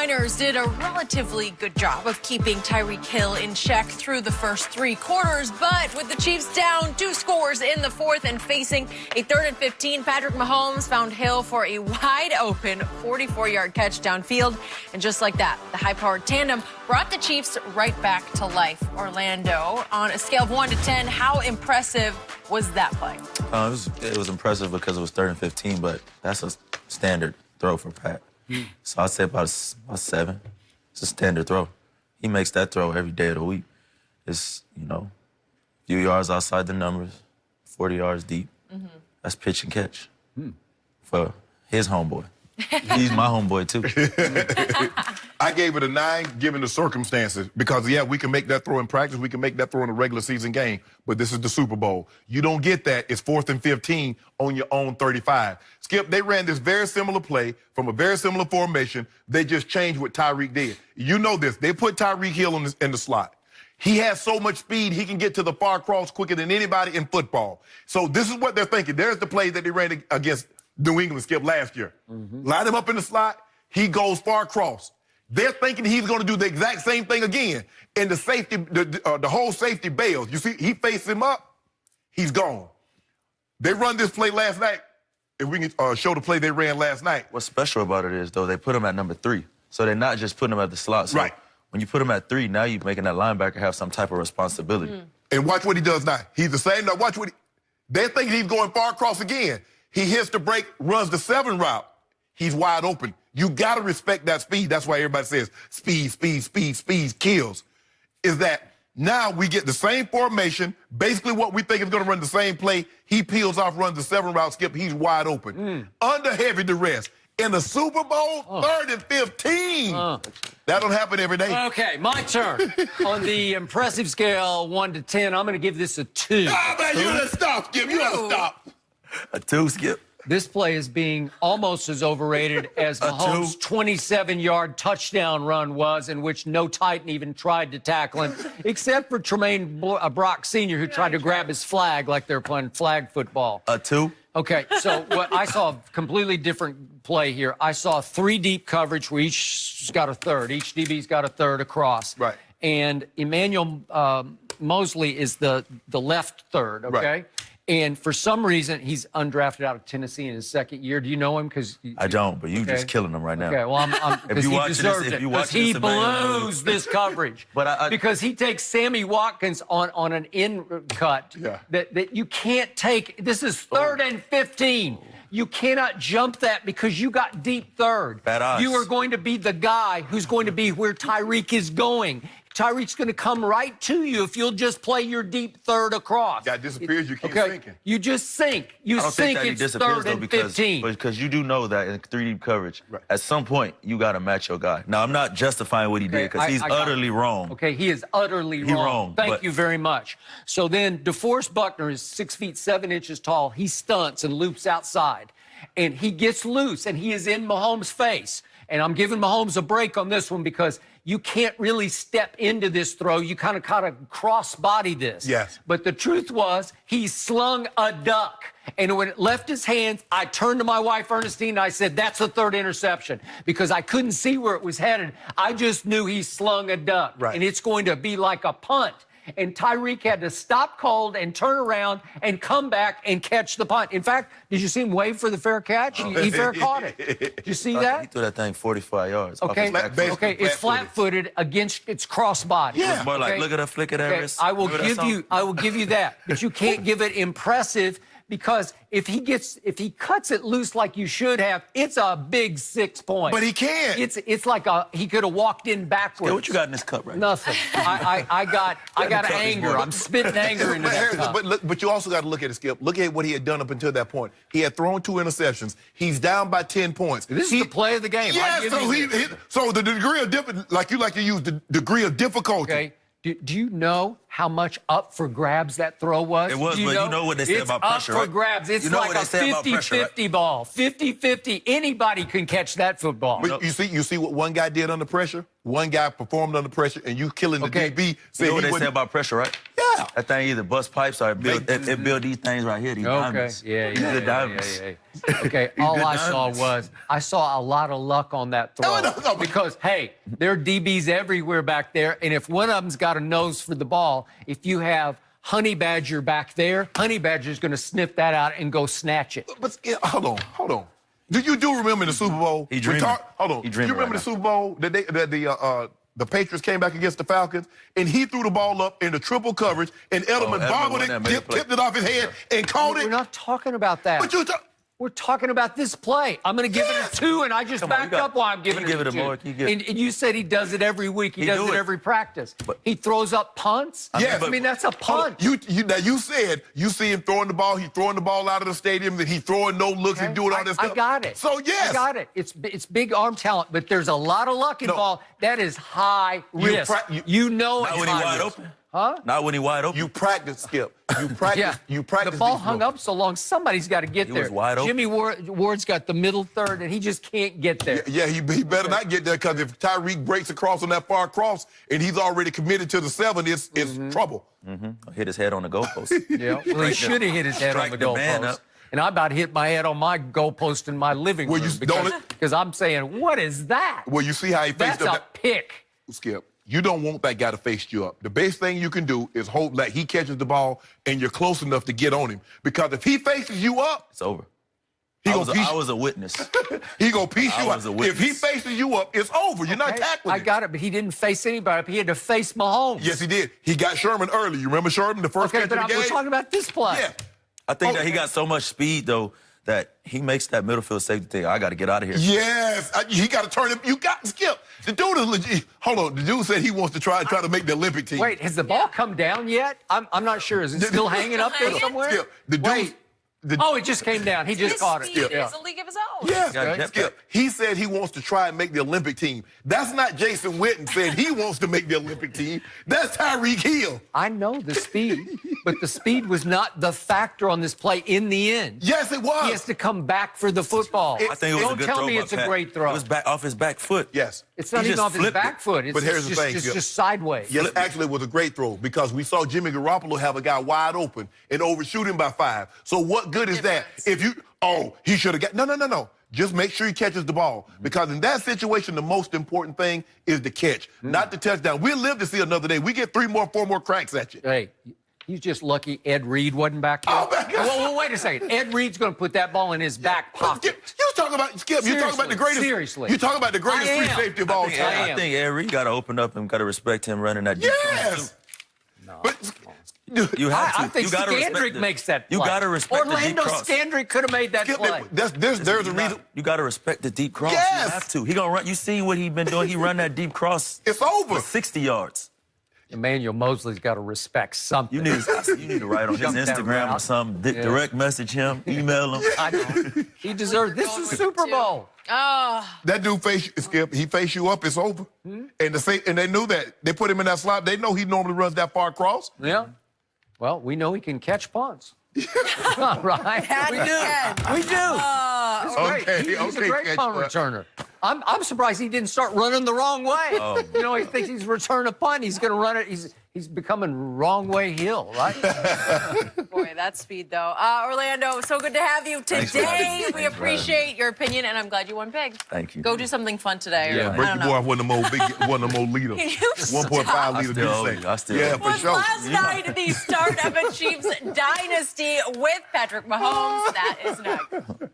49ers did a relatively good job of keeping Tyreek Hill in check through the first 3 quarters, but with the Chiefs down 2 scores in the fourth and facing a 3rd and 15, Patrick Mahomes found Hill for a wide-open 44-yard catch downfield, and just like that, the high-powered tandem brought the Chiefs right back to life. Orlando, on a scale of 1 to 10, how impressive was that play? It was impressive because it was 3rd and 15, but that's a standard throw for Pat. So I'd say about a 7. It's a standard throw. He makes that throw every day of the week. It's, a few yards outside the numbers, 40 yards deep. That's pitch and catch for his homeboy. He's my homeboy, too. I gave it a 9, given the circumstances, because, yeah, we can make that throw in practice. We can make that throw in a regular season game, but this is the Super Bowl. You don't get that. It's 4th and 15 on your own 35. Skip, they ran this very similar play from a very similar formation. They just changed what Tyreek did. You know this. They put Tyreek Hill in the slot. He has so much speed, he can get to the far cross quicker than anybody in football. So this is what they're thinking. There's the play that they ran against New England, Skip, last year. Line him up in the slot. He goes far cross. They're thinking he's going to do the exact same thing again. And the safety, the whole safety bails. You see, he faced him up. He's gone. They run this play last night. If we can show the play they ran last night. What's special about it is, though, they put him at number 3. So they're not just putting him at the slot. So right. When you put him at 3, now you're making that linebacker have some type of responsibility. And watch what he does now. He's the same. Now watch what they're thinking he's going far across again. He hits the break, runs the 7 route. He's wide open. You got to respect that speed. That's why everybody says speed, speed, speed, speed kills. Is that now we get the same formation, basically what we think is going to run the same play. He peels off, runs the 7 route, Skip. He's wide open. Under heavy duress. In the Super Bowl, 3rd and 15. That don't happen every day. Okay, my turn. On the impressive scale, 1 to 10, I'm going to give this a 2. Ah, man, you gotta stop, Skip. You gotta stop. A 2, Skip. This play is being almost as overrated as Mahomes' 27-yard touchdown run was, in which no Titan even tried to tackle him, except for Tremaine Brock Sr., who tried to grab his flag like they're playing flag football. A 2? Okay, so what I saw a completely different play here. I saw 3 deep coverage where each got a third. Each DB's got a third across. Right. And Emmanuel Mosley is the left third, okay? Right. And for some reason, he's undrafted out of Tennessee in his 2nd year. Do you know him? I don't, but you just killing him right now. Okay, well, because he deserved it. Because he blows this coverage. But because he takes Sammy Watkins on an in cut that you can't take. This is 3rd and 15. You cannot jump that because you got deep third. Bad odds. You are going to be the guy who's going to be where Tyreek is going. Tyreek's going to come right to you if you'll just play your deep third across. That disappears, you keep sinking. You just sink. You sink, it's 3rd and 15. Because you do know that in 3 deep coverage, at some point, you got to match your guy. Now, I'm not justifying what he did because he's utterly wrong. Okay, he is utterly wrong. Thank you very much. So then DeForest Buckner is 6 feet 7 inches tall. He stunts and loops outside. And he gets loose, and he is in Mahomes' face. And I'm giving Mahomes a break on this one because you can't really step into this throw. You kind of cross-body this. Yes. But the truth was he slung a duck. And when it left his hands, I turned to my wife, Ernestine, and I said, that's the 3rd interception because I couldn't see where it was headed. I just knew he slung a duck. Right. And it's going to be like a punt. And Tyreek had to stop cold and turn around and come back and catch the punt. In fact, did you see him wave for the fair catch? He fair caught it. Did you see that? He threw that thing 45 yards. Okay, Okay, it's flat-footed against its crossbody. Yeah. It's more like, look at that flick of that wrist. I will give you that, but you can't give it impressive because if he cuts it loose like you should have, it's a big 6 points. But he can't. It's like he could have walked in backwards. Yeah, what you got in this cup right now? Nothing. I got anger. I'm spitting anger into that cup. But you also got to look at it, Skip. Look at what he had done up until that point. He had thrown 2 interceptions. He's down by 10 points. This is the play of the game. Yeah, so the degree of difficulty, like you like to use, the degree of difficulty. Okay. Do you know how much up for grabs that throw was? It was, but you know what they say about pressure, It's up right? for grabs. It's You know like what a they say about pressure, 50-50 ball. 50-50. Anybody can catch that football. But you see what one guy did under pressure? One guy performed under pressure, and you killing the DB. You know what they say about pressure, right? Yeah. Yeah. That thing either bust pipes or it build these things right here, these diamonds. Yeah. These good diamonds. Okay, all I saw a lot of luck on that throw. No. Because, hey, there are DBs everywhere back there, and if one of them's got a nose for the ball, if you have Honey Badger back there, Honey Badger's going to sniff that out and go snatch it. But hold on. Do you remember in the Super Bowl? He dreaming. Hold on. He Do you remember right the Super Bowl that the Patriots came back against the Falcons, and he threw the ball up in the triple coverage, and Edelman bobbled it, tipped it off his head, and caught it? We're not talking about that. But We're talking about this play. I'm going to give it a 2, and I just backed up while I'm giving it a 2. Give it a more. And you said he does it every week. He does it every practice. But he throws up punts. Yes. I mean, that's a punt. Now you said you see him throwing the ball. He's throwing the ball out of the stadium. That he throwing no looks and doing all this stuff. I got it. So yes, I got it. It's big arm talent, but there's a lot of luck involved. That is high risk. You know Not it's when he high wide risk. open. Huh? Not when he wide open. You practice, Skip. You practice. Yeah. You practice. The ball these hung throws. up so long, somebody's got to get there. was wide open. Jimmy Ward's got the middle third, and he just can't get there. Yeah, he better not get there, because if Tyreek breaks across on that far cross and he's already committed to the 7, it's trouble. Hit his head on the goalpost. Yeah, well, he should have hit his head on the Strike the man goalpost. up. And I about hit my head on my goalpost in my living Well, room because I'm saying, what is that? Well, you see how he faced That's up. a pick. Skip, you don't want that guy to face you up. The best thing you can do is hope that he catches the ball and you're close enough to get on him. Because if he faces you up, It's over. he I gonna was a witness. he gonna piece I you was a up. witness. If he faces you up, it's over. You're not Okay, tackling I him. got it, but he didn't face anybody. He had to face Mahomes. Yes, he did. He got Sherman early. You remember Sherman, the first Okay, catch of but the game? we're talking about this play. Yeah. I think that he got so much speed, though, that he makes that middle field safety thing. I got to get out of here. Yes, he got to turn him. You got Skip. The dude is legit. Hold on. The dude said he wants to try to make the Olympic team. Wait, has the ball come down yet? I'm not sure. Is it still hanging up there somewhere? Skip, the dude. Wait. Oh, it just came down. He just caught it. Speed Yeah. is a league of his own. Yes, Got a Skip. He said he wants to try and make the Olympic team. That's not Jason Witten said he wants to make the Olympic team. That's Tyreek Hill. I know the speed, but the speed was not the factor on this play in the end. Yes, it was. He has to come back for the football. I think it was Don't a good tell throw me by it's a Pat. great throw. It was back off his back foot. Yes. It's not He even just off his flipped it. back foot. It's But here's the thing, it's Skip. just sideways. Yes, actually, it was a great throw because we saw Jimmy Garoppolo have a guy wide open and overshoot him by 5. So what good is that? If you, he should have got, no. Just make sure he catches the ball. Because in that situation, the most important thing is the catch, not the touchdown. We'll live to see another day. We get 4 more cracks at you. Hey, he's just lucky Ed Reed wasn't back there. Oh, my God. Well, wait a second. Ed Reed's going to put that ball in his back pocket. You talking about, Skip, you talking about the greatest. Seriously. You talking about the greatest I free am. safety of all I time. think Ed Reed got to open up and got to respect him running that deep. Yes. But You have to. I think you gotta Scandrick respect makes that play. You got to respect the deep Orlando cross. Scandrick could have made that Skip, play. there's a reason. You got to respect the deep cross. Yes. You have to. He gonna run. You seen what he been doing? He run that deep cross It's over. for 60 yards. Emmanuel Mosley's got to respect something. You need to write on his Jump that Instagram or route. something. Yeah. Direct message him, email him. I know. He deserved this is Super Bowl. Oh, That dude Skip, he face you up, it's over. And they knew that. They put him in that slot. They know he normally runs that far across. Yeah. Well, we know he can catch punts. All right. We do. We do. He's great. Okay, He's a okay, great catch punt punt. returner. I'm surprised he didn't start running the wrong way. You know, he thinks he's returning a punt. He's going to run it. He's becoming wrong way Hill, right? boy, that speed, though. Orlando, so good to have you Thanks for today. having me. We Thanks for having me. appreciate your opinion, and I'm glad you won big. Thank you. Go do something fun today. Yeah. Or, Break I your don't boy know. off one of them more leaders. Can you 1.5 stop? liter still owe juice. you. I still owe Yeah, you. for Was sure. last night the start of a Chiefs dynasty with Patrick Mahomes. That is next.